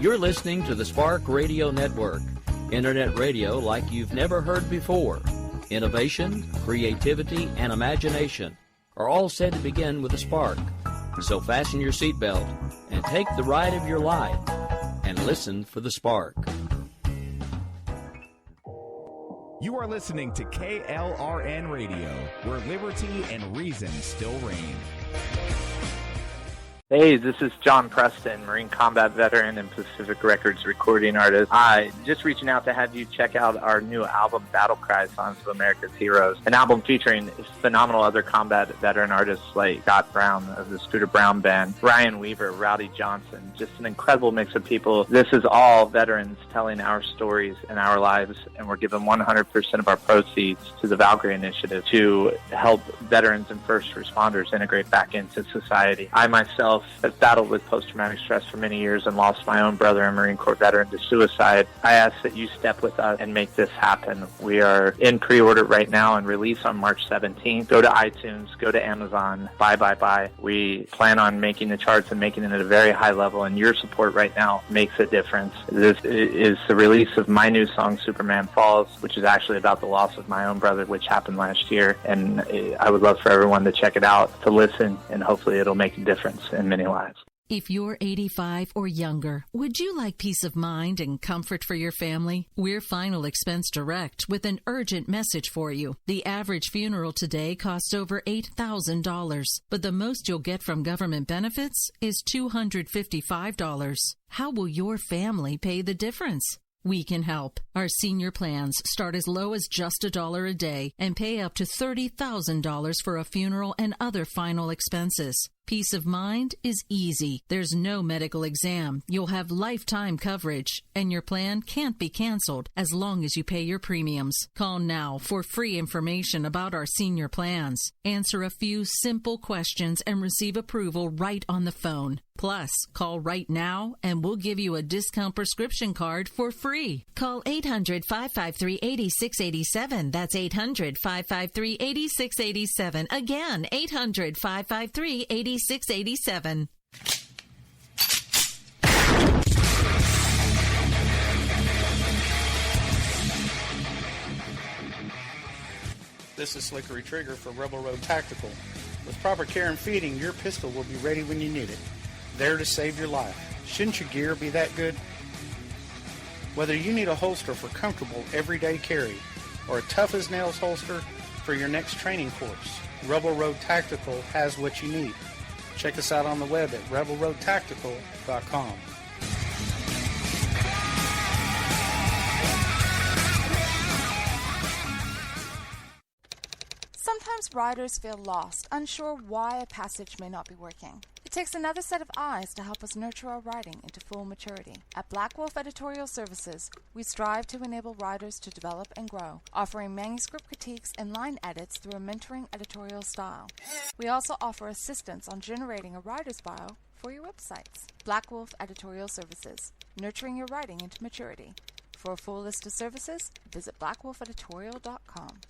You're listening to the Spark Radio Network, Internet radio like you've never heard before. Innovation, creativity, and imagination are all said to begin with a spark. So fasten your seatbelt and take the ride of your life and listen for the spark. You are listening to KLRN Radio, where liberty and reason still reign. Hey, this is John Preston, Marine Combat Veteran and Pacific Records recording artist. Just reaching out to have you check out our new album, Battle Cry, Songs of America's Heroes, an album featuring phenomenal other combat veteran artists like Scott Brown of the Scooter Brown Band, Ryan Weaver, Rowdy Johnson, just an incredible mix of people. This is all veterans telling our stories and our lives, and we're giving 100% of our proceeds to the Valkyrie Initiative to help veterans and first responders integrate back into society. I myself have battled with post-traumatic stress for many years and lost my own brother, a Marine Corps veteran, to suicide. I ask that you step with us and make this happen. We are in pre-order right now and release on March 17th. Go to iTunes, go to Amazon, buy. We plan on making the charts and making it at a very high level, and your support right now makes a difference. This is the release of my new song, Superman Falls, which is actually about the loss of my own brother, which happened last year, and I would love for everyone to check it out, to listen, and hopefully it'll make a difference in many lives. If you're 85 or younger, would you like peace of mind and comfort for your family? We're Final Expense Direct with an urgent message for you. The average funeral today costs over $8,000, but the most you'll get from government benefits is $255. How will your family pay the difference? We can help. Our senior plans start as low as just $1 a day and pay up to $30,000 for a funeral and other final expenses. Peace of mind is easy. There's no medical exam. You'll have lifetime coverage, and your plan can't be canceled as long as you pay your premiums. Call now for free information about our senior plans. Answer a few simple questions and receive approval right on the phone. Plus, call right now and we'll give you a discount prescription card for free. Call 800-553-8687. That's 800-553-8687. Again, 800-553-8687. 687. This is Slickery Trigger for Rebel Road Tactical. With proper care and feeding, your pistol will be ready when you need it. There to save your life. Shouldn't your gear be that good? Whether you need a holster for comfortable everyday carry or a tough-as-nails holster for your next training course, Rebel Road Tactical has what you need. Check us out on the web at rebelroadtactical.com. Sometimes riders feel lost, unsure why a passage may not be working. It takes another set of eyes to help us nurture our writing into full maturity. At Black Wolf Editorial Services, we strive to enable writers to develop and grow, offering manuscript critiques and line edits through a mentoring editorial style. We also offer assistance on generating a writer's bio for your websites. Black Wolf Editorial Services, nurturing your writing into maturity. For a full list of services, visit blackwolfeditorial.com.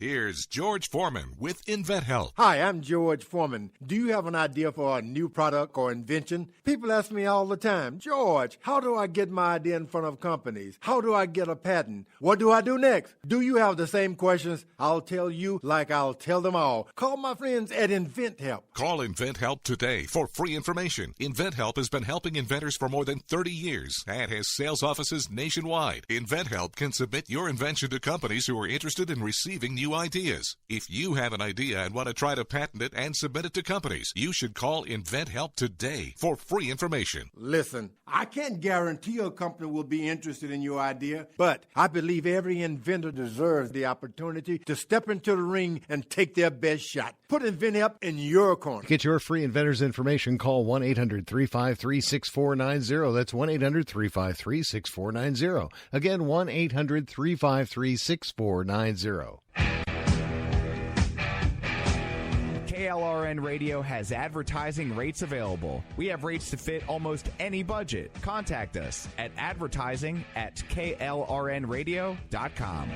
Here's George Foreman with InventHelp. Hi, I'm George Foreman. Do you have an idea for a new product or invention? People ask me all the time, George, how do I get my idea in front of companies? How do I get a patent? What do I do next? Do you have the same questions? I'll tell you like I'll tell them all. Call my friends at InventHelp. Call InventHelp today for free information. InventHelp has been helping inventors for more than 30 years and has sales offices nationwide. InventHelp can submit your invention to companies who are interested in receiving new ideas. If you have an idea and want to try to patent it and submit it to companies, you should call InventHelp today for free information. Listen, I can't guarantee a company will be interested in your idea, but I believe every inventor deserves the opportunity to step into the ring and take their best shot. Put InventHelp in your corner. Get your free inventor's information. Call 1-800-353-6490. That's 1-800-353-6490. Again, 1-800-353-6490. KLRN Radio has advertising rates available. We have rates to fit almost any budget. Contact us at advertising@klrnradio.com.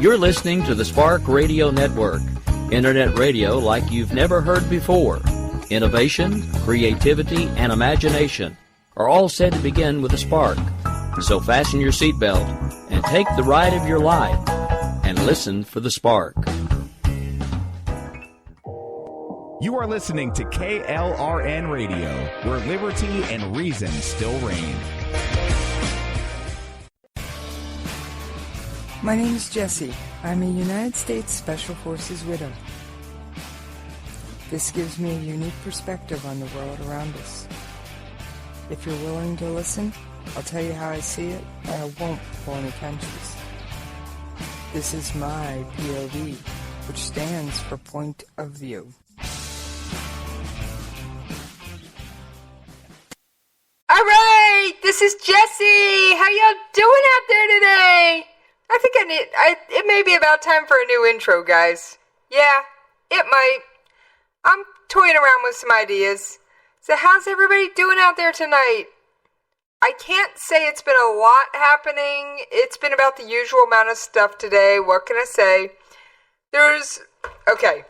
You're listening to the Spark Radio Network, Internet radio like you've never heard before. Innovation, creativity, and imagination are all said to begin with a spark. So fasten your seatbelt and take the ride of your life and listen for the spark. You are listening to KLRN Radio, where liberty and reason still reign. My name is Jessie. I'm a United States Special Forces widow. This gives me a unique perspective on the world around us. If you're willing to listen, I'll tell you how I see it, and I won't pull any punches. This is my POV, which stands for Point of View. All right, this is Jessie. How y'all doing out there today? I think it may be about time for a new intro, guys. Yeah, it might. I'm toying around with some ideas. So how's everybody doing out there tonight? I can't say it's been a lot happening. It's been about the usual amount of stuff today. What can I say? Okay.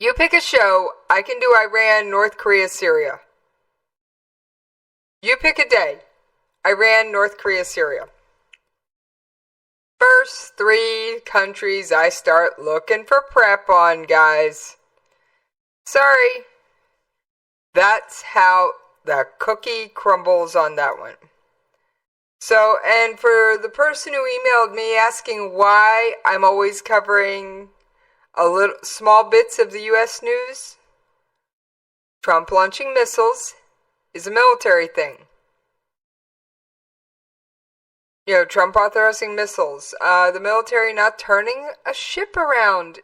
You pick a show. I can do Iran, North Korea, Syria. You pick a day. Iran, North Korea, Syria. First 3 countries I start looking for prep on, guys. Sorry. That's how the cookie crumbles on that one. So, and for the person who emailed me asking why I'm always covering small bits of the U.S. news, Trump launching missiles is a military thing. You know, Trump authorizing missiles. The military not turning a ship around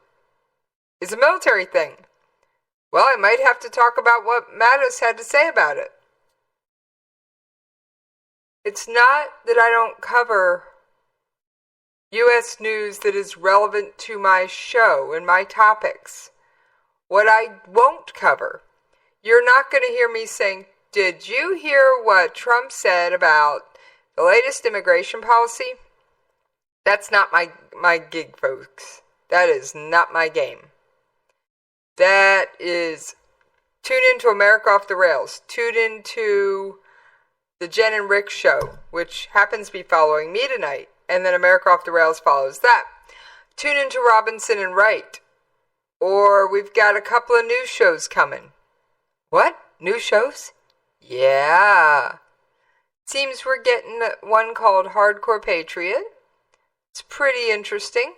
is a military thing. Well, I might have to talk about what Mattis had to say about it. It's not that I don't cover U.S. news that is relevant to my show and my topics. What I won't cover, you're not going to hear me saying, did you hear what Trump said about the latest immigration policy? That's not my gig, folks. That is not my game. That is, tune into America Off the Rails. Tune into the Jen and Rick show, which happens to be following me tonight. And then America Off the Rails follows that. Tune into Robinson and Wright. Or we've got a couple of new shows coming. What? New shows? Yeah. Seems we're getting one called Hardcore Patriot. It's pretty interesting.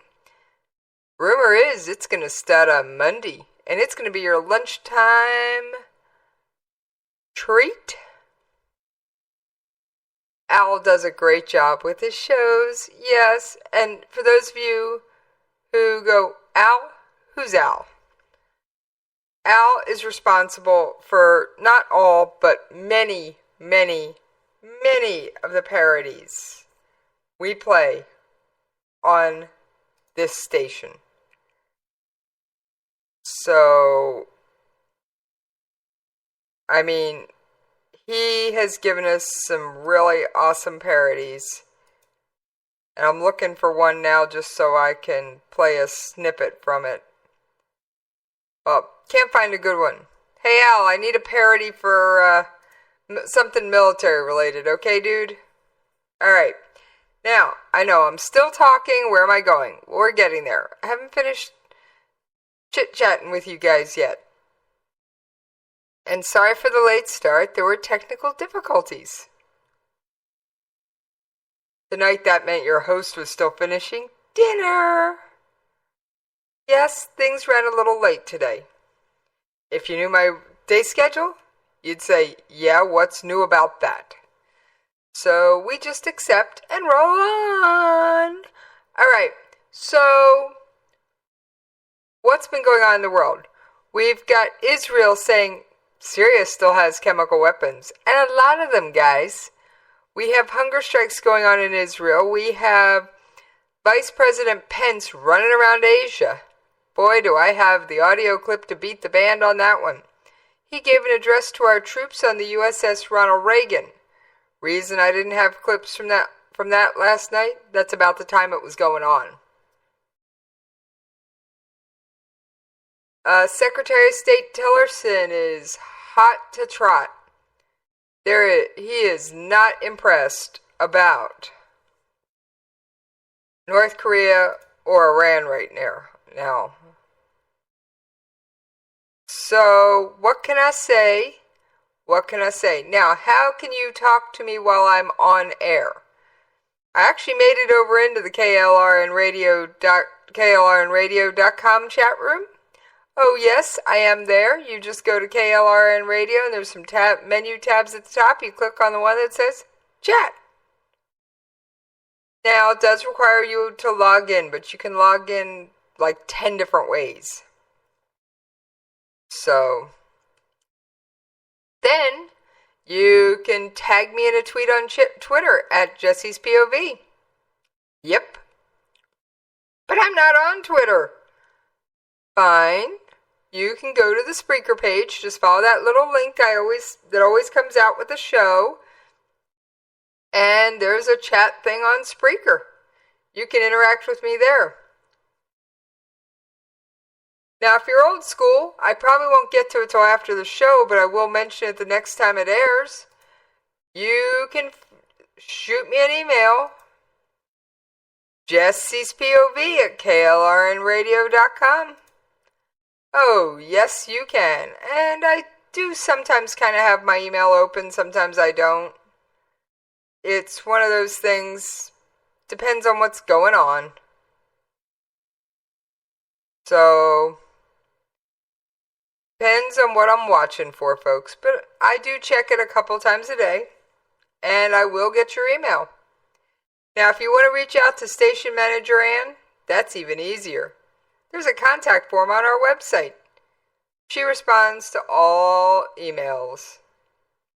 Rumor is it's going to start on Monday. And it's going to be your lunchtime treat. Al does a great job with his shows. Yes. And for those of you who go, Al? Who's Al? Al is responsible for not all, but many, many, many of the parodies we play on this station. So, I mean, he has given us some really awesome parodies. And I'm looking for one now just so I can play a snippet from it. Well, can't find a good one. Hey Al, I need a parody for something military related, okay dude? Alright. Now, I know I'm still talking. Where am I going? We're getting there. I haven't finished chit-chatting with you guys yet. And sorry for the late start. There were technical difficulties. Tonight that meant your host was still finishing dinner. Yes, things ran a little late today. If you knew my day schedule, you'd say, yeah, what's new about that? So we just accept and roll on. Alright, so what's been going on in the world? We've got Israel saying Syria still has chemical weapons. And a lot of them, guys. We have hunger strikes going on in Israel. We have Vice President Pence running around Asia. Boy, do I have the audio clip to beat the band on that one. He gave an address to our troops on the USS Ronald Reagan. Reason I didn't have clips from that last night? That's about the time it was going on. Secretary of State Tillerson is hot to trot. He is not impressed about North Korea or Iran right now. So, what can I say? Now, how can you talk to me while I'm on air? I actually made it over into the KLRNradio.com chat room. Oh yes, I am there. You just go to KLRN Radio and there's some menu tabs at the top. You click on the one that says chat. Now, it does require you to log in, but you can log in like 10 different ways. So, then you can tag me in a tweet on Twitter at Jessies POV. Yep. But I'm not on Twitter. Fine. You can go to the Spreaker page. Just follow that little link that always comes out with the show. And there's a chat thing on Spreaker. You can interact with me there. Now, if you're old school, I probably won't get to it till after the show, but I will mention it the next time it airs. You can shoot me an email, Jessies POV at KLRNradio.com. Oh, yes, you can. And I do sometimes kind of have my email open, sometimes I don't. It's one of those things, depends on what's going on. So, depends on what I'm watching for, folks. But I do check it a couple times a day, and I will get your email. Now, if you want to reach out to Station Manager Ann, that's even easier. There's a contact form on our website. She responds to all emails.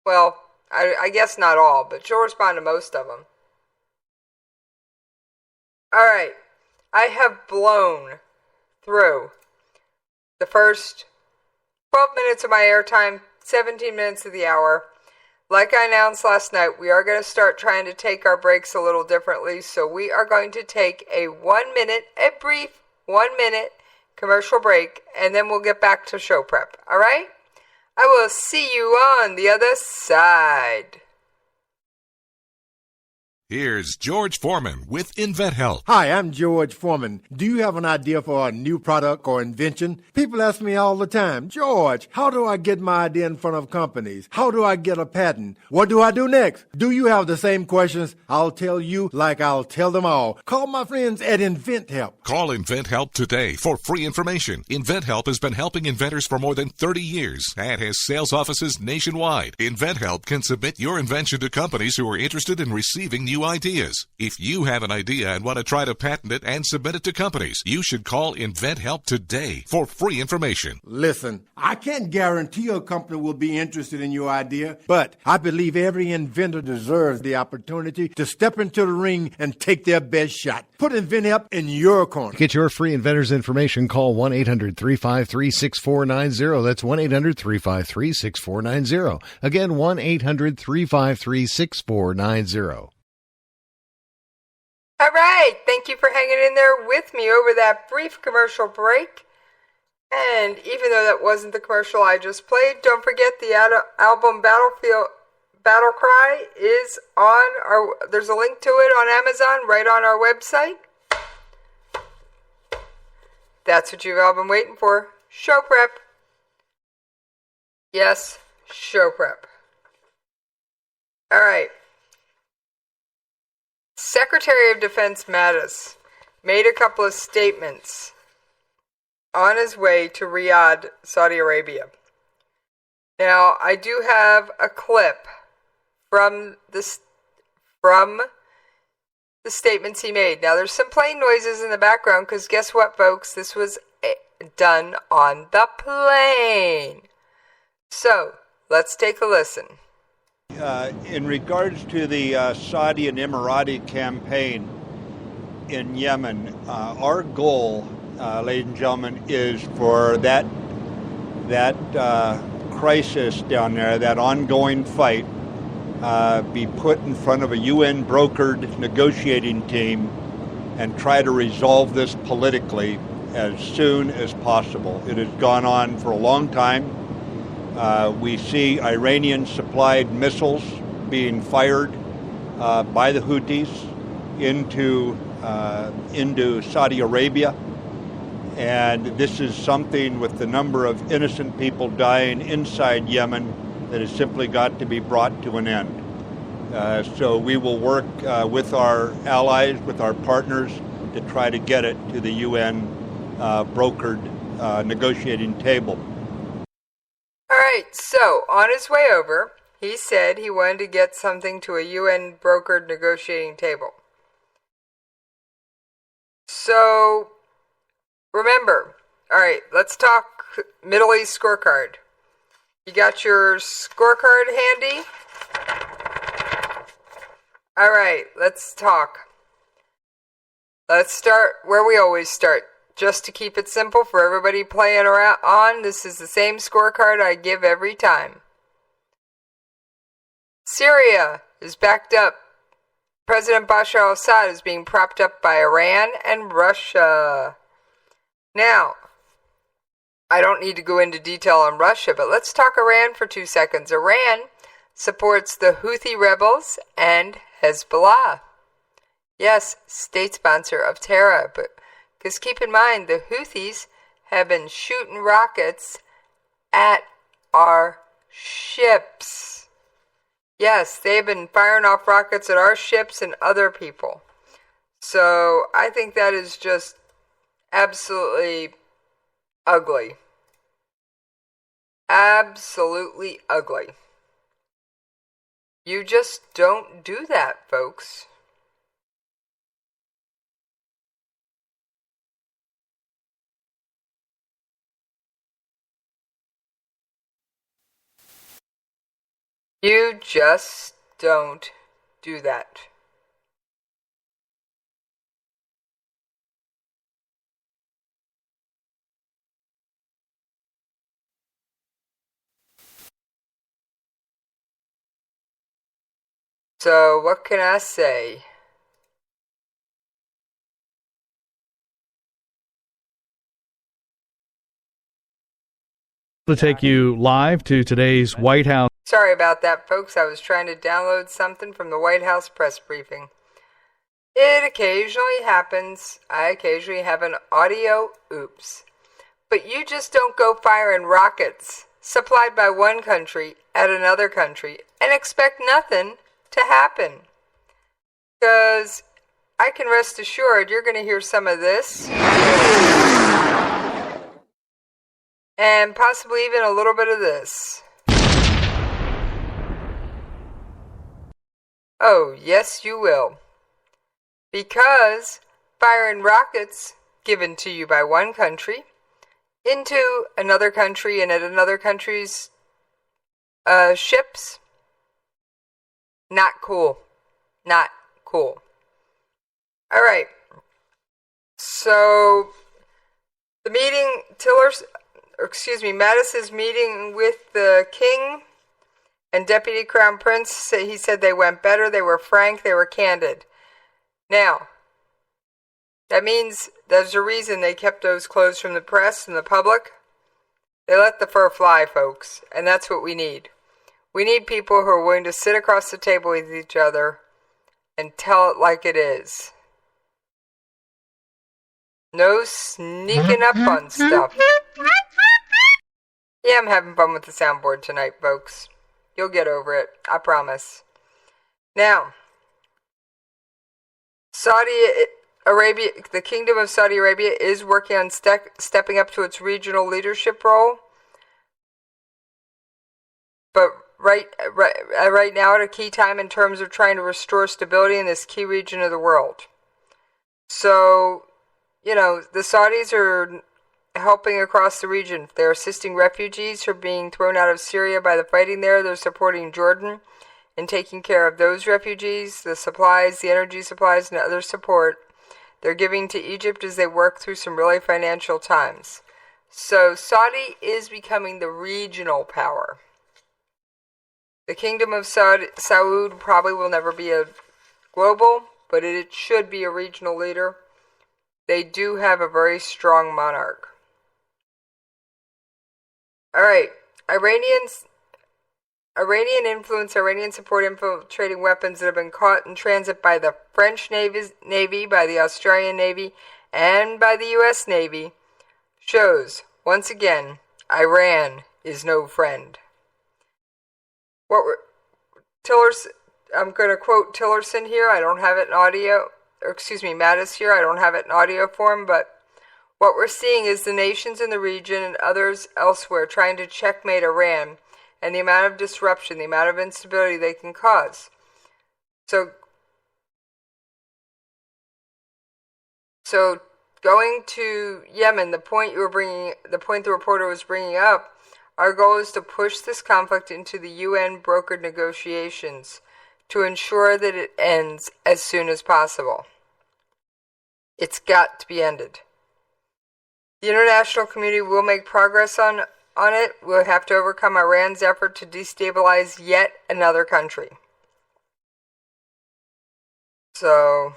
Well, I guess not all, but she'll respond to most of them. Alright, I have blown through the first 12 minutes of my airtime, 17 minutes of the hour. Like I announced last night, we are going to start trying to take our breaks a little differently, so we are going to take a brief 1 minute commercial break, and then we'll get back to show prep, alright? I will see you on the other side. Here's George Foreman with InventHelp. Hi, I'm George Foreman. Do you have an idea for a new product or invention? People ask me all the time, George, how do I get my idea in front of companies? How do I get a patent? What do I do next? Do you have the same questions? I'll tell you like I'll tell them all. Call my friends at InventHelp. Call InventHelp today for free information. InventHelp has been helping inventors for more than 30 years and has sales offices nationwide. InventHelp can submit your invention to companies who are interested in receiving new ideas. If you have an idea and want to try to patent it and submit it to companies, you should call InventHelp today for free information. Listen, I can't guarantee a company will be interested in your idea, but I believe every inventor deserves the opportunity to step into the ring and take their best shot. Put InventHelp in your corner. To get your free inventor's information, call 1-800-353-6490. That's 1-800-353-6490. Again, 1-800-353-6490. All right, thank you for hanging in there with me over that brief commercial break. And even though that wasn't the commercial I just played, don't forget the album Battle Cry is on there's a link to it on Amazon right on our website. That's what you've all been waiting for. Show prep. Yes, show prep. All right. Secretary of Defense Mattis made a couple of statements on his way to Riyadh, Saudi Arabia. Now, I do have a clip from the statements he made. Now, there's some plane noises in the background because guess what, folks? This was done on the plane. So, let's take a listen. In regards to the Saudi and Emirati campaign in Yemen, our goal, ladies and gentlemen, is for that crisis down there, that ongoing fight, be put in front of a UN-brokered negotiating team and try to resolve this politically as soon as possible. It has gone on for a long time. We see Iranian-supplied missiles being fired by the Houthis into Saudi Arabia. And this is something with the number of innocent people dying inside Yemen that has simply got to be brought to an end. So we will work with our allies, with our partners, to try to get it to the UN brokered negotiating table. All right, so on his way over, he said he wanted to get something to a UN brokered negotiating table. So, remember, all right, let's talk Middle East scorecard. You got your scorecard handy? All right, let's talk. Let's start where we always start. Just to keep it simple for everybody playing around on, this is the same scorecard I give every time. Syria is backed up. President Bashar al-Assad is being propped up by Iran and Russia. Now, I don't need to go into detail on Russia, but let's talk Iran for 2 seconds. Iran supports the Houthi rebels and Hezbollah. Yes, state sponsor of terror, but because keep in mind, the Houthis have been shooting rockets at our ships. Yes, they've been firing off rockets at our ships and other people. So I think that is just absolutely ugly. Absolutely ugly. You just don't do that, folks. You just don't do that. So, what can I say? To take you live to today's White House. Sorry about that, folks. I was trying to download something from the White House press briefing. It occasionally happens. I occasionally have an audio oops. But you just don't go firing rockets supplied by one country at another country and expect nothing to happen. Because I can rest assured you're going to hear some of this. And possibly even a little bit of this. Oh, yes, you will. Because firing rockets given to you by one country into another country and at another country's ships, not cool. Not cool. All right. So the meeting, Mattis's meeting with the king and Deputy Crown Prince, he said they went better, they were frank, they were candid. Now, that means there's a reason they kept those closed from the press and the public. They let the fur fly, folks, and that's what we need. We need people who are willing to sit across the table with each other and tell it like it is. No sneaking up on stuff. Yeah, I'm having fun with the soundboard tonight, folks. You'll get over it, I promise. Now, Saudi Arabia, the Kingdom of Saudi Arabia is working on stepping up to its regional leadership role. But right now at a key time in terms of trying to restore stability in this key region of the world. So, the Saudis are helping across the region. They're assisting refugees who are being thrown out of Syria by the fighting there. They're supporting Jordan in taking care of those refugees, the supplies, the energy supplies, and other support they're giving to Egypt as they work through some really financial times. So Saudi is becoming the regional power. The Kingdom of Saud probably will never be a global, but it should be a regional leader. they do have a very strong monarch. All right, Iranian support infiltrating weapons that have been caught in transit by the French Navy, by the Australian Navy, and by the U.S. Navy shows, once again, Iran is no friend. I'm going to quote Tillerson here. I don't have it in audio. Mattis here. I don't have it in audio form, but what we're seeing is the nations in the region and others elsewhere trying to checkmate Iran and the amount of disruption, the amount of instability they can cause. So going to Yemen, the point the reporter was bringing up, our goal is to push this conflict into the UN brokered negotiations to ensure that it ends as soon as possible. It's got to be ended. The international community will make progress on it. We'll have to overcome Iran's effort to destabilize yet another country. So,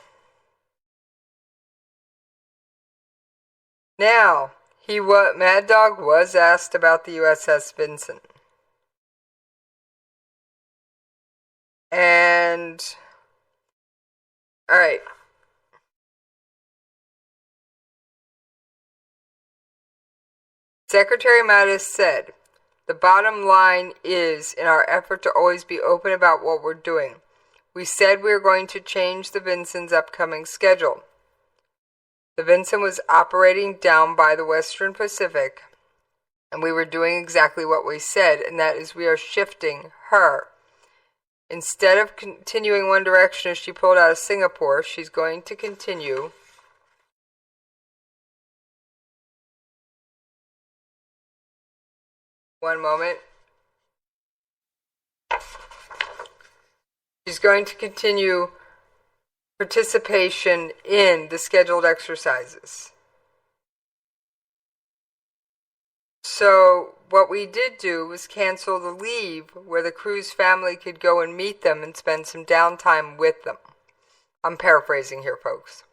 now, Mad Dog was asked about the USS Vincent. And, alright. Secretary Mattis said, the bottom line is, in our effort to always be open about what we're doing, we said we were going to change the Vincent's upcoming schedule. The Vincent was operating down by the Western Pacific, and we were doing exactly what we said, and that is we are shifting her. Instead of continuing one direction as she pulled out of Singapore, she's going to continue one moment. She's going to continue participation in the scheduled exercises. So what we did do was cancel the leave where the crew's family could go and meet them and spend some downtime with them. I'm paraphrasing here, folks.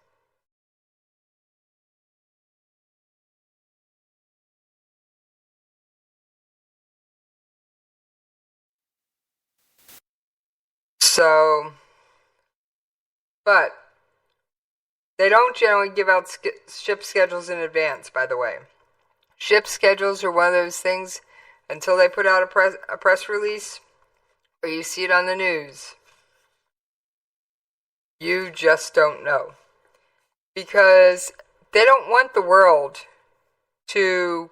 So, but they don't generally give out ship schedules in advance, by the way. Ship schedules are one of those things, until they put out a press release, or you see it on the news, you just don't know. Because they don't want the world to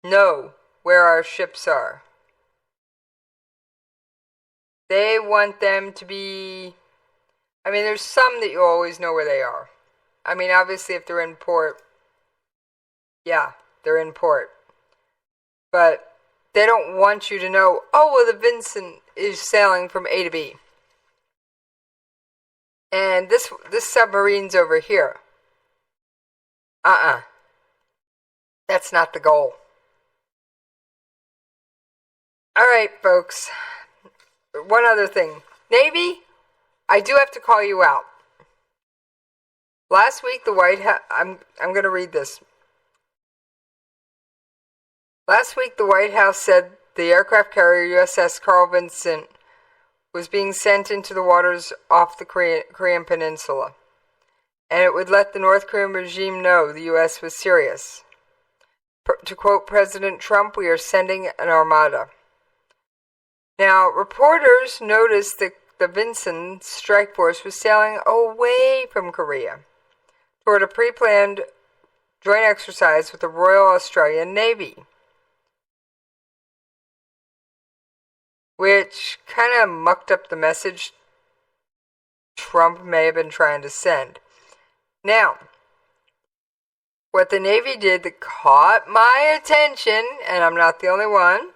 know where our ships are. They want them to be, there's some that you always know where they are. Obviously if they're in port, yeah, they're in port. But they don't want you to know, the Vincent is sailing from A to B. And this submarine's over here. That's not the goal. Alright, folks. One other thing. Navy, I do have to call you out. Last week, the White House... I'm going to read this. Last week, the White House said the aircraft carrier USS Carl Vinson was being sent into the waters off the Korean Peninsula, and it would let the North Korean regime know the U.S. was serious. To quote President Trump, we are sending an armada. Now, reporters noticed that the Vinson strike force was sailing away from Korea toward a pre-planned joint exercise with the Royal Australian Navy, which kind of mucked up the message Trump may have been trying to send. Now, what the Navy did that caught my attention, and I'm not the only one,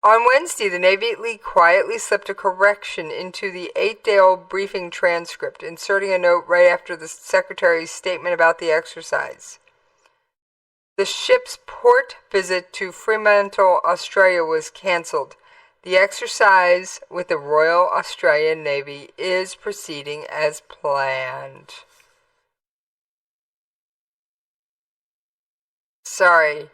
on Wednesday, the Navy quietly slipped a correction into the 8-day-old briefing transcript, inserting a note right after the Secretary's statement about the exercise. The ship's port visit to Fremantle, Australia was cancelled. The exercise with the Royal Australian Navy is proceeding as planned. Sorry.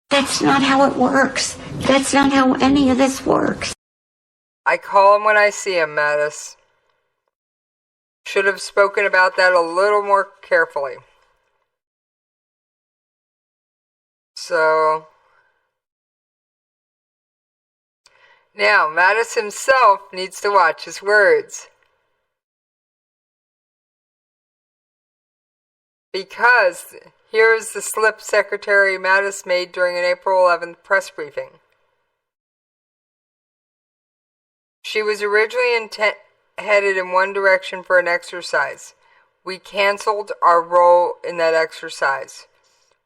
That's not how it works. That's not how any of this works. I call him when I see him, Mattis. Should have spoken about that a little more carefully. So, now Mattis himself needs to watch his words. Because here's the slip Secretary Mattis made during an April 11th press briefing. She was originally headed in one direction for an exercise. We canceled our role in that exercise.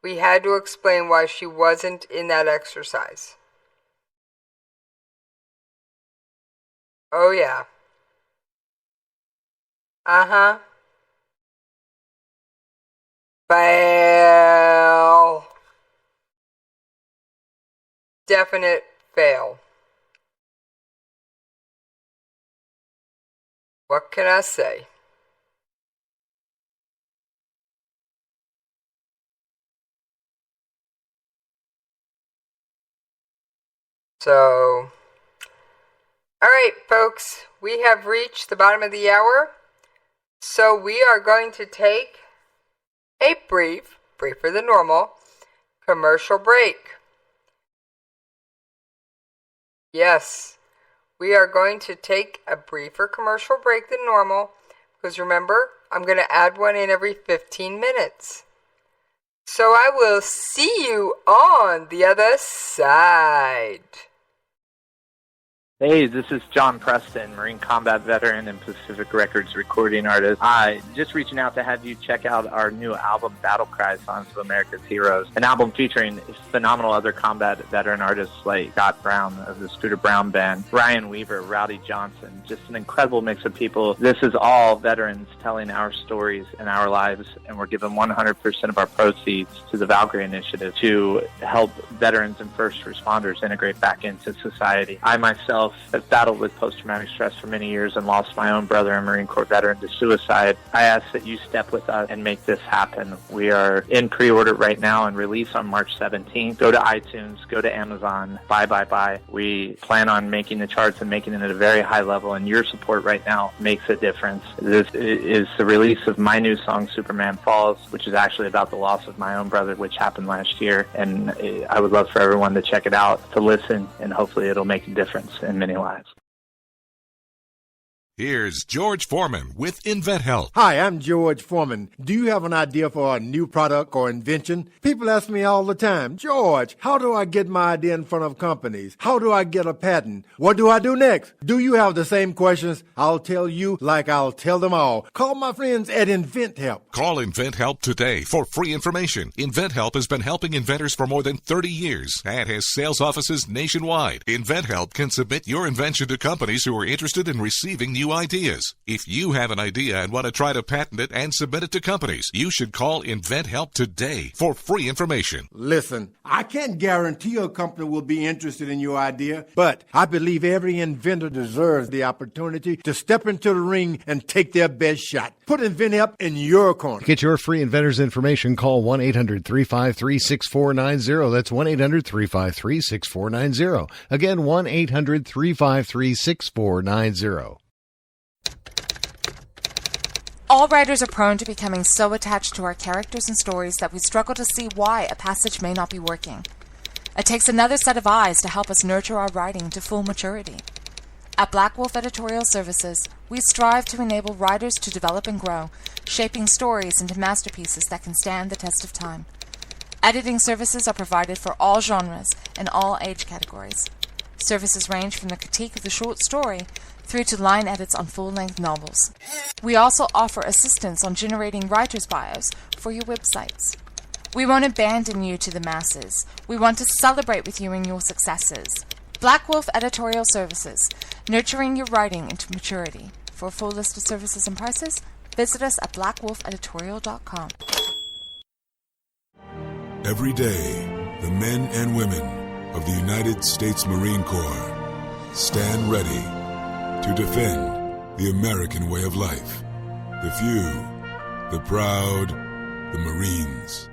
We had to explain why she wasn't in that exercise. Oh yeah. Uh-huh. Fail. Definite fail. What can I say? So, alright folks, we have reached the bottom of the hour. So we are going to take a briefer than normal, commercial break. Yes, we are going to take a briefer commercial break than normal, because remember, I'm going to add one in every 15 minutes. So I will see you on the other side. Hey, this is John Preston, Marine Combat Veteran and Pacific Records recording artist. Just reaching out to have you check out our new album, Battle Cry, Songs of America's Heroes. An album featuring phenomenal other combat veteran artists like Scott Brown of the Scooter Brown Band, Ryan Weaver, Rowdy Johnson, just an incredible mix of people. This is all veterans telling our stories and our lives, and we're giving 100% of our proceeds to the Valkyrie Initiative to help veterans and first responders integrate back into society. I myself have battled with post-traumatic stress for many years and lost my own brother, a Marine Corps veteran, to suicide. I ask that you step with us and make this happen. We are in pre-order right now and release on March 17th. Go to iTunes, go to Amazon, buy. We plan on making the charts and making it at a very high level, and your support right now makes a difference. This is the release of my new song, Superman Falls, which is actually about the loss of my own brother, which happened last year, and I would love for everyone to check it out, to listen, and hopefully it'll make a difference in many lives. Here's George Foreman with InventHelp. Hi, I'm George Foreman. Do you have an idea for a new product or invention? People ask me all the time, George, how do I get my idea in front of companies? How do I get a patent? What do I do next? Do you have the same questions? I'll tell you like I'll tell them all. Call my friends at InventHelp. Call InventHelp today for free information. InventHelp has been helping inventors for more than 30 years and has sales offices nationwide. InventHelp can submit your invention to companies who are interested in receiving new ideas. If you have an idea and want to try to patent it and submit it to companies, you should call InventHelp today for free information. Listen, I can't guarantee a company will be interested in your idea, but I believe every inventor deserves the opportunity to step into the ring and take their best shot. Put InventHelp in your corner. Get your free inventor's information. Call 1-800-353-6490. That's 1-800-353-6490. Again, 1-800-353-6490. All writers are prone to becoming so attached to our characters and stories that we struggle to see why a passage may not be working. It takes another set of eyes to help us nurture our writing to full maturity. At Black Wolf Editorial Services, we strive to enable writers to develop and grow, shaping stories into masterpieces that can stand the test of time. Editing services are provided for all genres and all age categories. Services range from the critique of the short story through to line edits on full-length novels. We also offer assistance on generating writers' bios for your websites. We won't abandon you to the masses. We want to celebrate with you in your successes. Black Wolf Editorial Services, nurturing your writing into maturity. For a full list of services and prices, visit us at blackwolfeditorial.com. Every day, the men and women of the United States Marine Corps stand ready to defend the American way of life. The few, the proud, the Marines.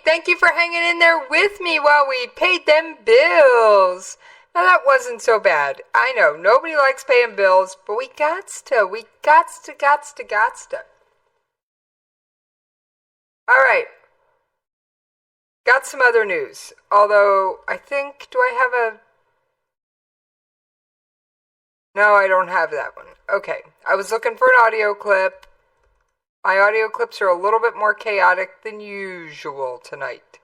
Thank you for hanging in there with me while we paid them bills. Now that wasn't so bad. I know, nobody likes paying bills, but we gots to. All right. Got some other news. Although, I think, do I have a... No, I don't have that one. Okay. I was looking for an audio clip. My audio clips are a little bit more chaotic than usual tonight.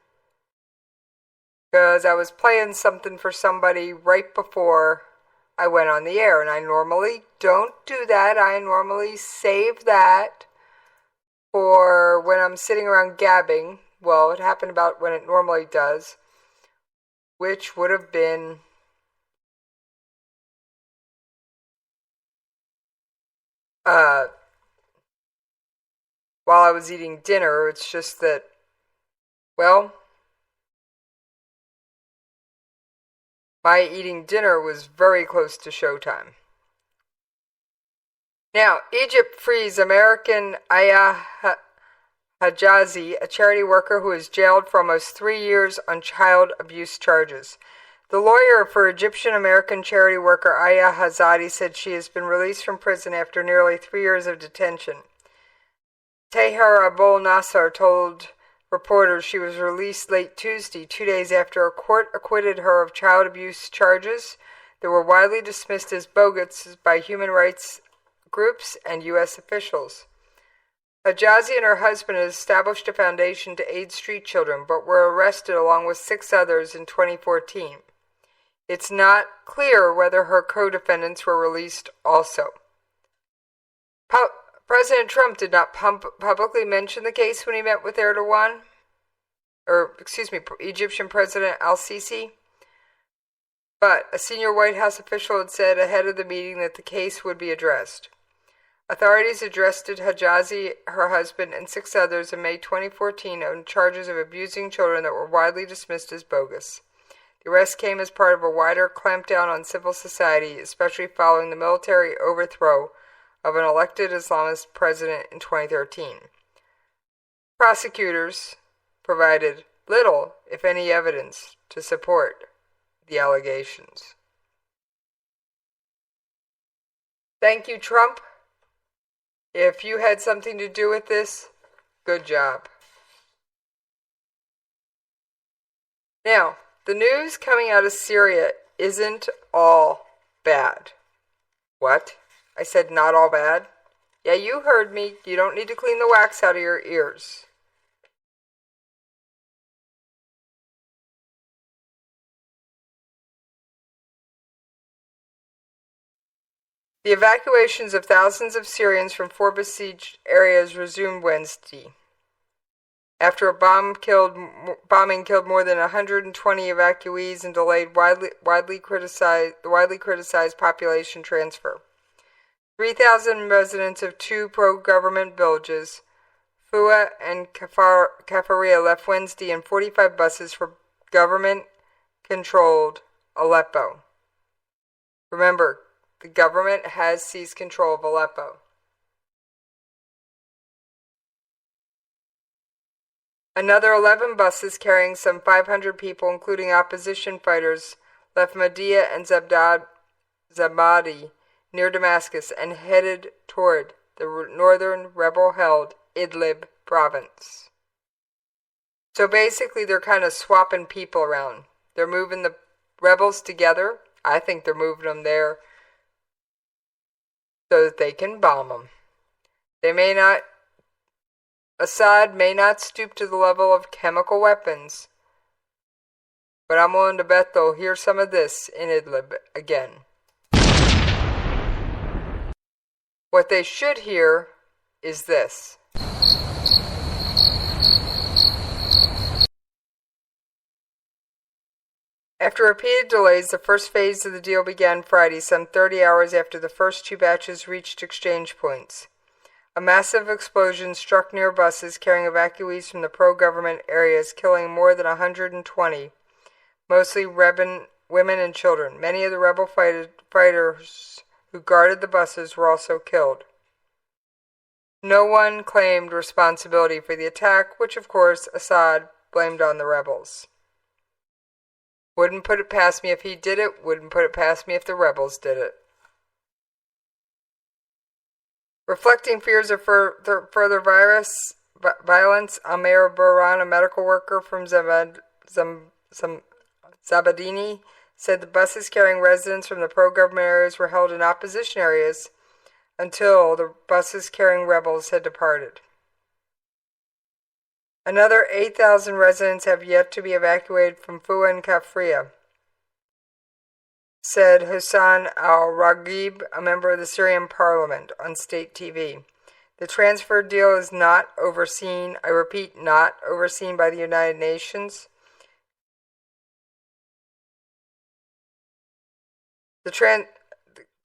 Because I was playing something for somebody right before I went on the air. And I normally don't do that. I normally save that for when I'm sitting around gabbing. Well, it happened about when it normally does. Which would have been... while I was eating dinner. It's just that, well, my eating dinner was very close to showtime. Now, Egypt frees American Aya Hijazi, a charity worker who was jailed for almost 3 years on child abuse charges. The lawyer for Egyptian-American charity worker Aya Hijazi said she has been released from prison after nearly 3 years of detention. Tahir Abul Nasser told reporters she was released late Tuesday, 2 days after a court acquitted her of child abuse charges that were widely dismissed as bogus by human rights groups and U.S. officials. Hijazi and her husband had established a foundation to aid street children, but were arrested along with 6 others in 2014. It's not clear whether her co-defendants were released also. President Trump did not publicly mention the case when he met with Egyptian President al-Sisi. But a senior White House official had said ahead of the meeting that the case would be addressed. Authorities arrested Hijazi, her husband, and 6 others in May 2014 on charges of abusing children that were widely dismissed as bogus. The arrest came as part of a wider clampdown on civil society, especially following the military overthrow of an elected Islamist president in 2013. Prosecutors provided little, if any, evidence to support the allegations. Thank you, Trump. If you had something to do with this, good job. Now, the news coming out of Syria isn't all bad. What? I said not all bad? Yeah, you heard me. You don't need to clean the wax out of your ears. The evacuations of thousands of Syrians from 4 besieged areas resumed Wednesday, after a bombing killed more than 120 evacuees and delayed the widely criticized population transfer. 3,000 residents of 2 pro-government villages, Fua and Kafaria, left Wednesday in 45 buses for government-controlled Aleppo. Remember, the government has seized control of Aleppo. Another 11 buses carrying some 500 people, including opposition fighters, left Mahdia and Zabadi near Damascus and headed toward the northern rebel-held Idlib province. So basically they're kind of swapping people around. They're moving the rebels together. I think they're moving them there so that they can bomb them. Assad may not stoop to the level of chemical weapons, but I'm willing to bet they'll hear some of this in Idlib again. What they should hear is this. After repeated delays, the first phase of the deal began Friday, some 30 hours after the first 2 batches reached exchange points. A massive explosion struck near buses carrying evacuees from the pro-government areas, killing more than 120, mostly women and children. Many of the rebel fighters who guarded the buses were also killed. No one claimed responsibility for the attack, which of course Assad blamed on the rebels. Wouldn't put it past me if he did it, wouldn't put it past me if the rebels did it. Reflecting fears of further violence, Amir Burhan, a medical worker from Zabadini, said the buses carrying residents from the pro-government areas were held in opposition areas until the buses carrying rebels had departed. Another 8,000 residents have yet to be evacuated from Fua and Kafria, said Hussan al-Raghib, a member of the Syrian parliament, on state TV. The transfer deal is not overseen, I repeat, not overseen by the United Nations.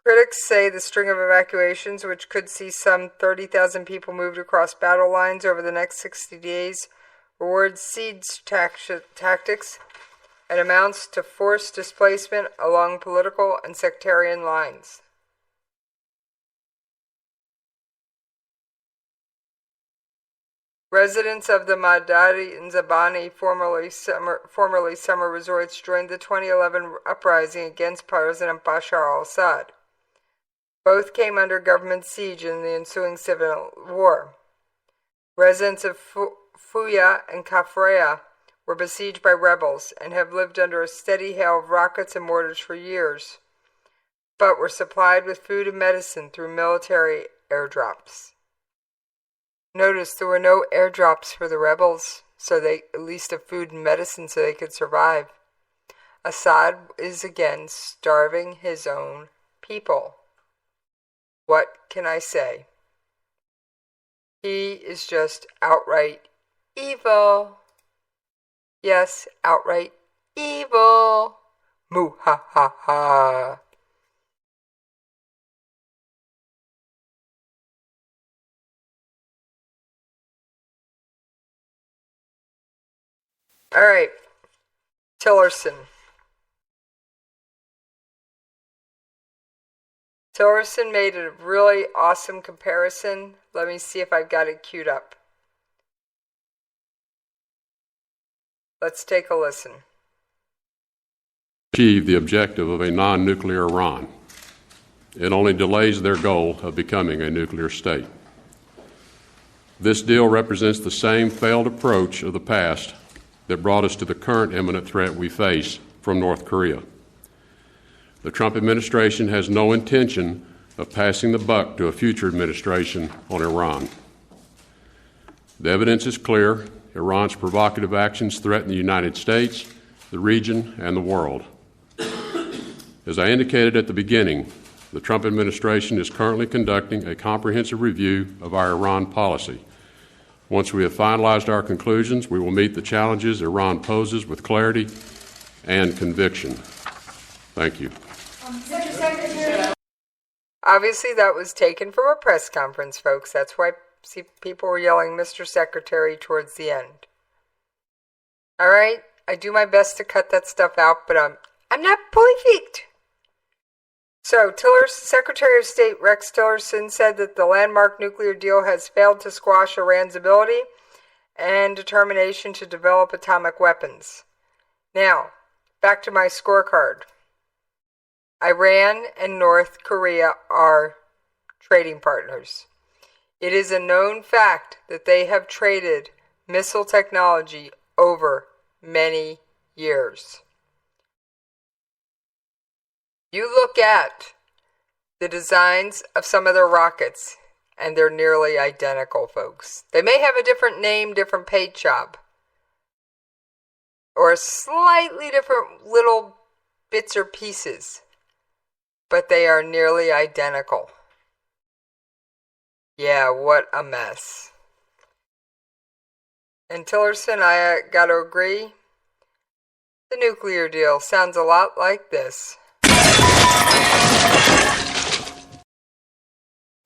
Critics say the string of evacuations, which could see some 30,000 people moved across battle lines over the next 60 days, rewards siege tactics and amounts to forced displacement along political and sectarian lines. Residents of the Madadi and Zabani, formerly summer resorts, joined the 2011 uprising against President Bashar al-Assad. Both came under government siege in the ensuing civil war. Residents of Fuya and Kafrea were besieged by rebels and have lived under a steady hail of rockets and mortars for years, but were supplied with food and medicine through military airdrops. Notice there were no airdrops for the rebels, so they at least have food and medicine so they could survive. Assad is again starving his own people. What can I say? He is just outright evil. Yes, outright evil. Moo ha ha ha. All right, Tillerson. Tillerson made a really awesome comparison. Let me see if I've got it queued up. Let's take a listen. Achieve the objective of a non-nuclear Iran. It only delays their goal of becoming a nuclear state. This deal represents the same failed approach of the past that brought us to the current imminent threat we face from North Korea. The Trump administration has no intention of passing the buck to a future administration on Iran. The evidence is clear. Iran's provocative actions threaten the United States, the region, and the world. As I indicated at the beginning, the Trump administration is currently conducting a comprehensive review of our Iran policy. Once we have finalized our conclusions, we will meet the challenges Iran poses with clarity and conviction. Thank you. Obviously, that was taken from a press conference, folks. That's why people were yelling Mr. Secretary towards the end. All right, I do my best to cut that stuff out, but I'm not perfect. So, Secretary of State Rex Tillerson said that the landmark nuclear deal has failed to squash Iran's ability and determination to develop atomic weapons. Now, back to my scorecard. Iran and North Korea are trading partners. It is a known fact that they have traded missile technology over many years. You look at the designs of some of their rockets, and they're nearly identical, folks. They may have a different name, different paint job, or slightly different little bits or pieces, but they are nearly identical. Yeah, what a mess. And Tillerson, I gotta agree, the nuclear deal sounds a lot like this.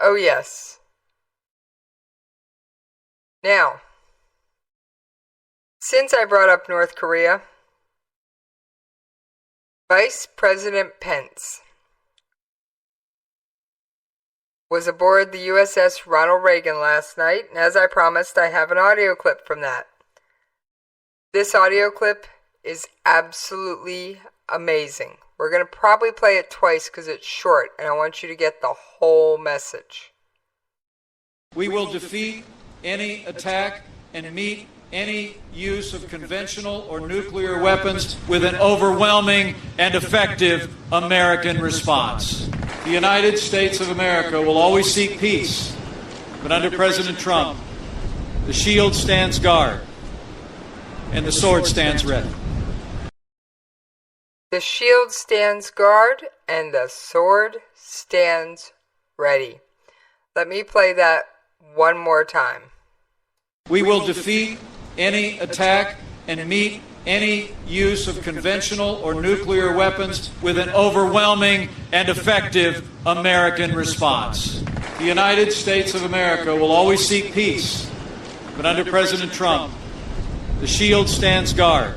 Oh, yes. Now, since I brought up North Korea, Vice President Pence was aboard the USS Ronald Reagan last night, and as I promised, I have an audio clip from that. This audio clip is absolutely amazing. We're going to probably play it twice because it's short, and I want you to get the whole message. We will defeat any attack and meet any use of conventional or nuclear weapons with an overwhelming and effective American response. The United States of America will always seek peace, but under President Trump, the shield stands guard and the sword stands ready. The shield stands guard and the sword stands ready. Let me play that one more time. We will defeat any attack and meet any use of conventional or nuclear weapons with an overwhelming and effective American response. The United States of America will always seek peace, but under President Trump, the shield stands guard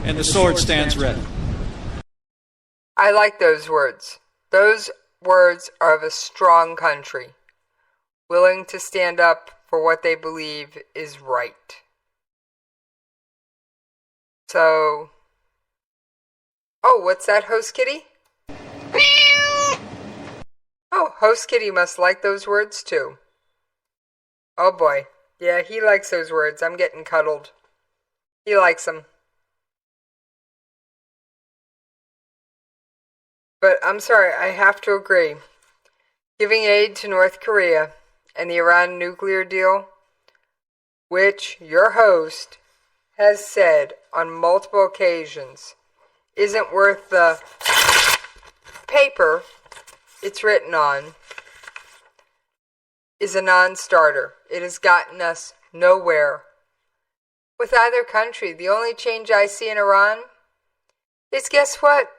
and the sword stands ready. I like those words. Those words are of a strong country, willing to stand up for what they believe is right. So, what's that, Host Kitty? Oh, Host Kitty must like those words too. Oh boy. Yeah, he likes those words. I'm getting cuddled. He likes them. But I'm sorry, I have to agree. Giving aid to North Korea and the Iran nuclear deal, which your host has said on multiple occasions isn't worth the paper it's written on, is a non-starter. It has gotten us nowhere. With either country, the only change I see in Iran is, guess what?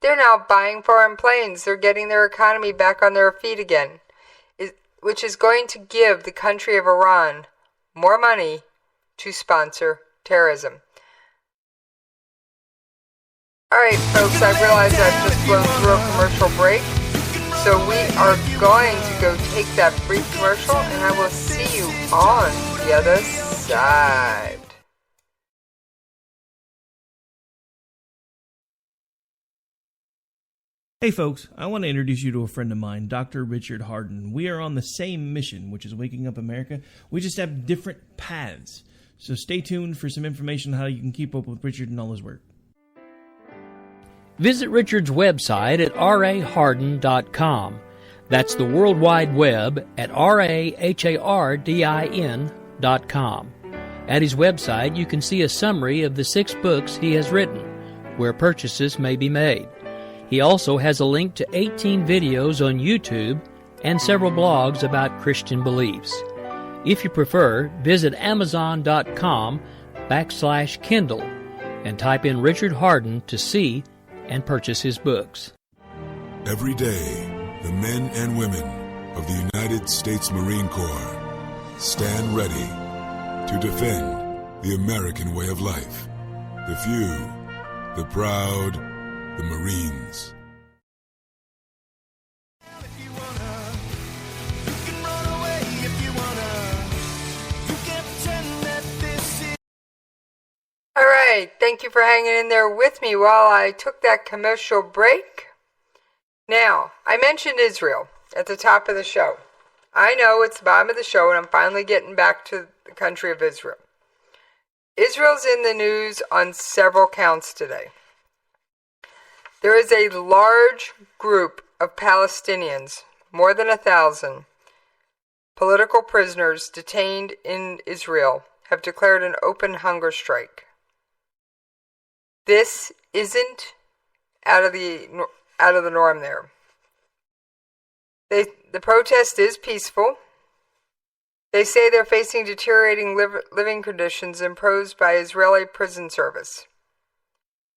They're now buying foreign planes. They're getting their economy back on their feet again, which is going to give the country of Iran more money to sponsor terrorism. Alright folks, I realize I've just blown through a commercial break, so we are going to go take that brief commercial, and I will see you on the other side. Hey folks, I want to introduce you to a friend of mine, Dr. Richard Harden. We are on the same mission, which is waking up America. We just have different paths. So stay tuned for some information on how you can keep up with Richard and all his work. Visit Richard's website at rahardin.com. That's the World Wide Web at rahardin.com. At his website, you can see a summary of the 6 books he has written, where purchases may be made. He also has a link to 18 videos on YouTube and several blogs about Christian beliefs. If you prefer, visit Amazon.com/Kindle and type in Richard Harden to see and purchase his books. Every day, the men and women of the United States Marine Corps stand ready to defend the American way of life. The few, the proud, the Marines. All right, thank you for hanging in there with me while I took that commercial break. Now, I mentioned Israel at the top of the show. I know it's the bottom of the show, and I'm finally getting back to the country of Israel. Israel's in the news on several counts today. There is a large group of Palestinians, more than 1,000, political prisoners detained in Israel, have declared an open hunger strike. This isn't out of the norm there. The protest is peaceful. They say they're facing deteriorating living conditions imposed by Israeli prison service.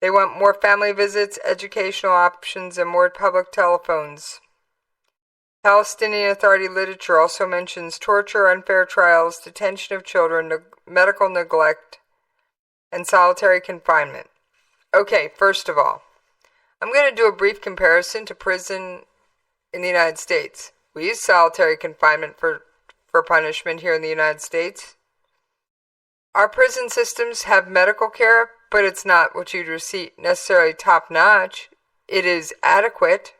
They want more family visits, educational options, and more public telephones. Palestinian Authority literature also mentions torture, unfair trials, detention of children, medical neglect, and solitary confinement. Okay, first of all, I'm going to do a brief comparison to prison in the United States. We use solitary confinement for punishment here in the United States. Our prison systems have medical care, but it's not what you'd receive necessarily top-notch. It is adequate.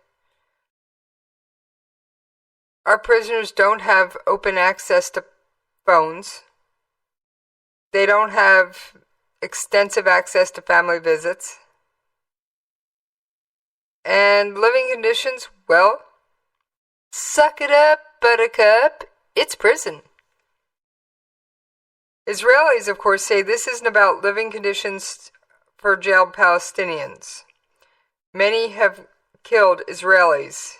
Our prisoners don't have open access to phones. They don't have extensive access to family visits. And living conditions, well, suck it up, buttercup. It's prison. Israelis, of course, say this isn't about living conditions for jailed Palestinians. Many have killed Israelis,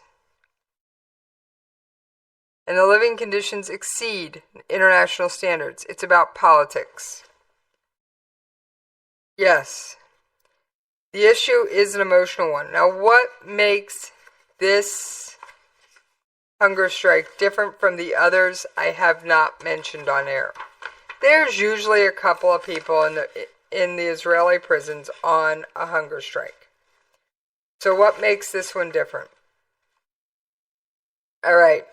and the living conditions exceed international standards. It's about politics. Yes, the issue is an emotional one. Now, what makes this hunger strike different from the others I have not mentioned on air? There's usually a couple of people in the Israeli prisons on a hunger strike. So what makes this one different? All right.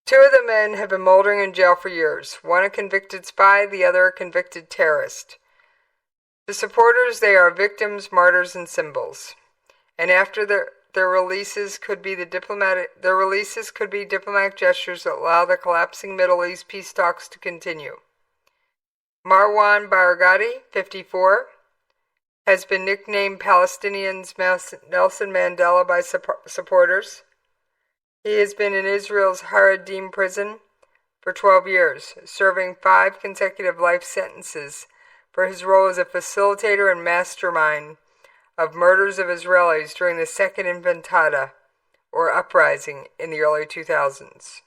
2 of the men have been moldering in jail for years. One a convicted spy, the other a convicted terrorist. The supporters, they are victims, martyrs, and symbols. And after their releases could be diplomatic gestures that allow the collapsing Middle East peace talks to continue. Marwan Barghouti, 54, has been nicknamed Palestinians' Nelson Mandela by supporters. He has been in Israel's Haradim prison for 12 years, serving 5 consecutive life sentences for his role as a facilitator and mastermind of murders of Israelis during the Second Intifada, or uprising, in the early 2000s.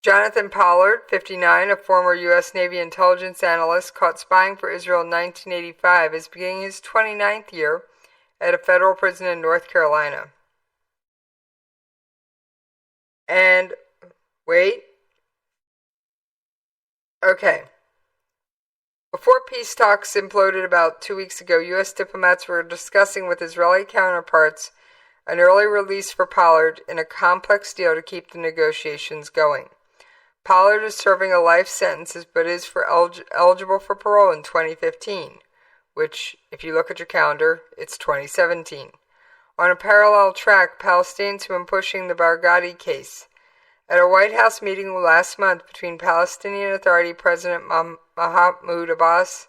Jonathan Pollard, 59, a former U.S. Navy intelligence analyst caught spying for Israel in 1985, is beginning his 29th year at a federal prison in North Carolina. And, wait. Okay. Before peace talks imploded about 2 weeks ago, U.S. diplomats were discussing with Israeli counterparts an early release for Pollard in a complex deal to keep the negotiations going. Pollard is serving a life sentence, but is eligible for parole in 2015, which, if you look at your calendar, it's 2017. On a parallel track, Palestinians have been pushing the Barghouti case. At a White House meeting last month between Palestinian Authority President Mahmoud Abbas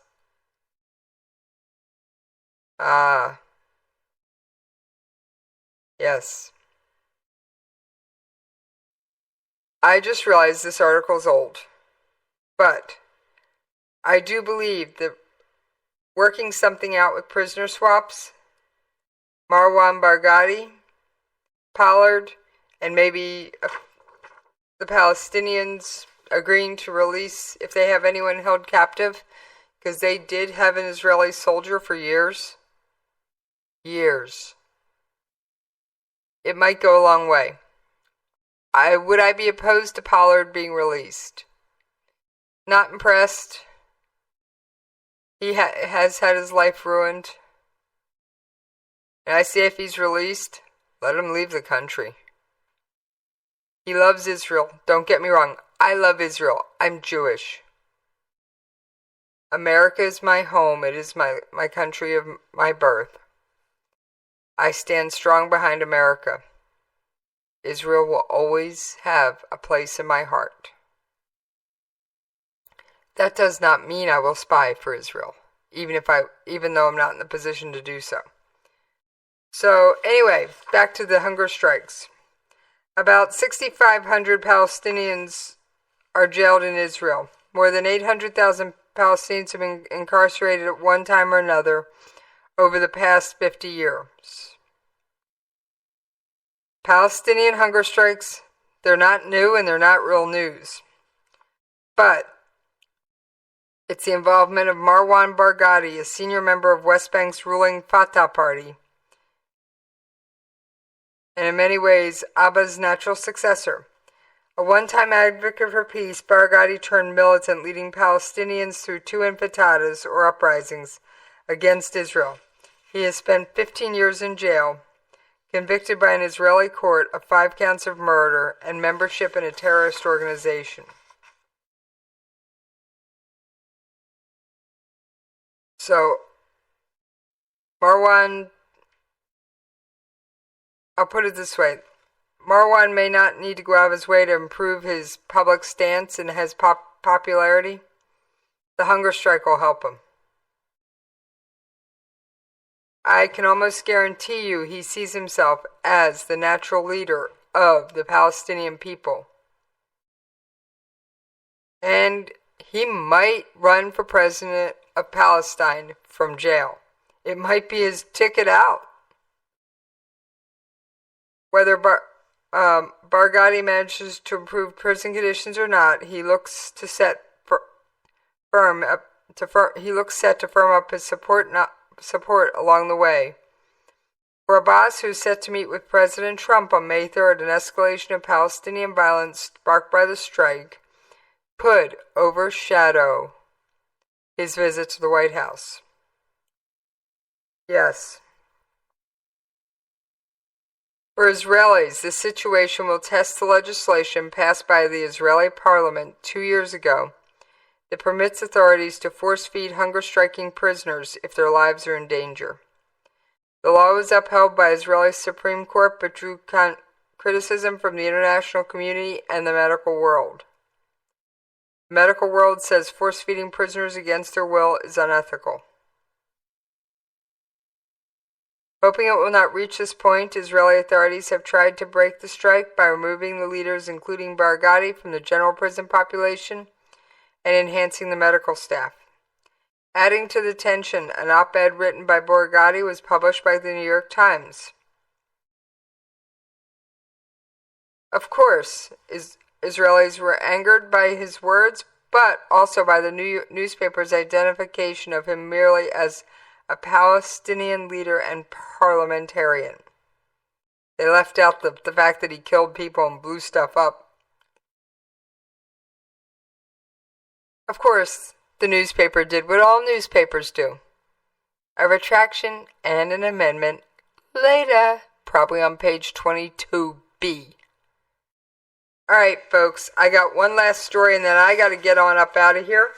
yes. I just realized this article's old, but I do believe that working something out with prisoner swaps, Marwan Barghouti, Pollard, and maybe the Palestinians agreeing to release if they have anyone held captive, because they did have an Israeli soldier for years. Years. It might go a long way. Would I be opposed to Pollard being released? Not impressed. He has had his life ruined. And I say if he's released, let him leave the country. He loves Israel. Don't get me wrong. I love Israel. I'm Jewish. America is my home. It is my country of my birth. I stand strong behind America. Israel will always have a place in my heart. That does not mean I will spy for Israel, even though I'm not in the position to do so. So anyway, back to the hunger strikes. About 6,500 Palestinians are jailed in Israel. More than 800,000 Palestinians have been incarcerated at one time or another over the past 50 years. Palestinian hunger strikes, they're not new and they're not real news. But it's the involvement of Marwan Barghouti, a senior member of West Bank's ruling Fatah party, and in many ways Abba's natural successor. A one-time advocate for peace, Barghouti turned militant, leading Palestinians through 2 intifadas, or uprisings, against Israel. He has spent 15 years in jail, convicted by an Israeli court of 5 counts of murder and membership in a terrorist organization. So, Marwan, I'll put it this way. Marwan may not need to go out of his way to improve his public stance and his popularity. The hunger strike will help him. I can almost guarantee you he sees himself as the natural leader of the Palestinian people. And he might run for president of Palestine from jail. It might be his ticket out. Whether Barghouti manages to improve prison conditions or not, he looks to set firm up his support along the way. For Abbas, who is set to meet with President Trump on May 3rd, an escalation of Palestinian violence sparked by the strike could overshadow his visit to the White House. Yes. For Israelis, this situation will test the legislation passed by the Israeli parliament 2 years ago that permits authorities to force-feed hunger-striking prisoners if their lives are in danger. The law was upheld by Israeli Supreme Court but drew criticism from the international community and the medical world. The medical world says force-feeding prisoners against their will is unethical. Hoping it will not reach this point, Israeli authorities have tried to break the strike by removing the leaders, including Barghouti, from the general prison population and enhancing the medical staff. Adding to the tension, an op-ed written by Barghouti was published by the New York Times. Of course, Israelis were angered by his words, but also by the newspaper's identification of him merely as a Palestinian leader and parliamentarian. They left out the fact that he killed people and blew stuff up. Of course, the newspaper did what all newspapers do. A retraction and an amendment later, probably on page 22B. Alright, folks, I got one last story and then I got to get on up out of here.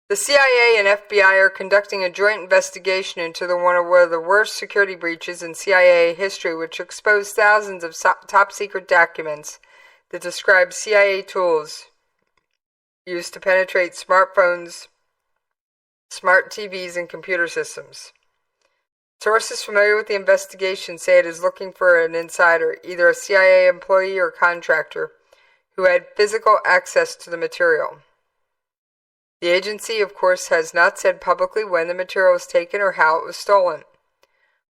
The CIA and FBI are conducting a joint investigation into one of the worst security breaches in CIA history, which exposed thousands of top-secret documents that describe CIA tools used to penetrate smartphones, smart TVs, and computer systems. Sources familiar with the investigation say it is looking for an insider, either a CIA employee or contractor, who had physical access to the material. The agency, of course, has not said publicly when the material was taken or how it was stolen.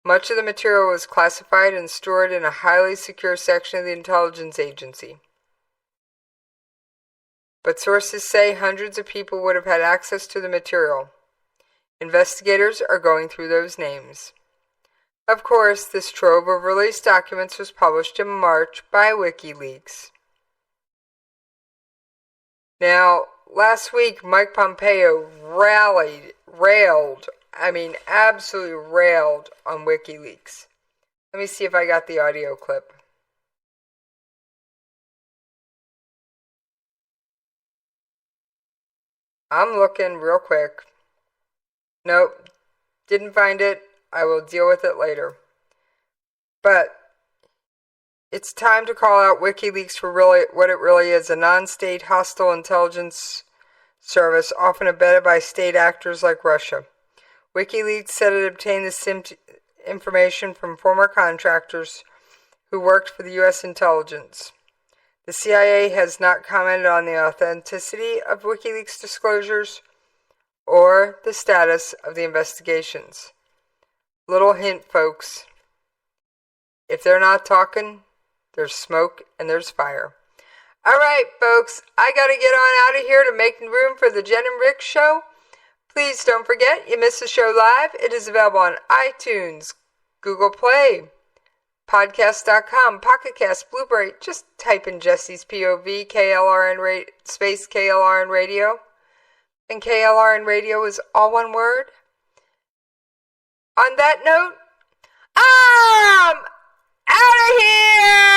Much of the material was classified and stored in a highly secure section of the intelligence agency. But sources say hundreds of people would have had access to the material. Investigators are going through those names. Of course, this trove of released documents was published in March by WikiLeaks. Now, last week, Mike Pompeo absolutely railed on WikiLeaks. Let me see if I got the audio clip. I'm looking real quick. Nope, didn't find it. I will deal with it later. But it's time to call out WikiLeaks for what it really is, a non-state hostile intelligence service often abetted by state actors like Russia. WikiLeaks said it obtained this information from former contractors who worked for the U.S. intelligence. The CIA has not commented on the authenticity of WikiLeaks disclosures or the status of the investigations. Little hint, folks. If they're not talking, there's smoke and there's fire. Alright, folks, I gotta get on out of here to make room for the Jen and Rick show. Please don't forget, you missed the show live. It is available on iTunes, Google Play, Podcast.com, Pocket Cast, Blueberry. Just type in Jessies POV, KLRN Radio. And KLRN Radio is all one word. On that note, I'm out of here!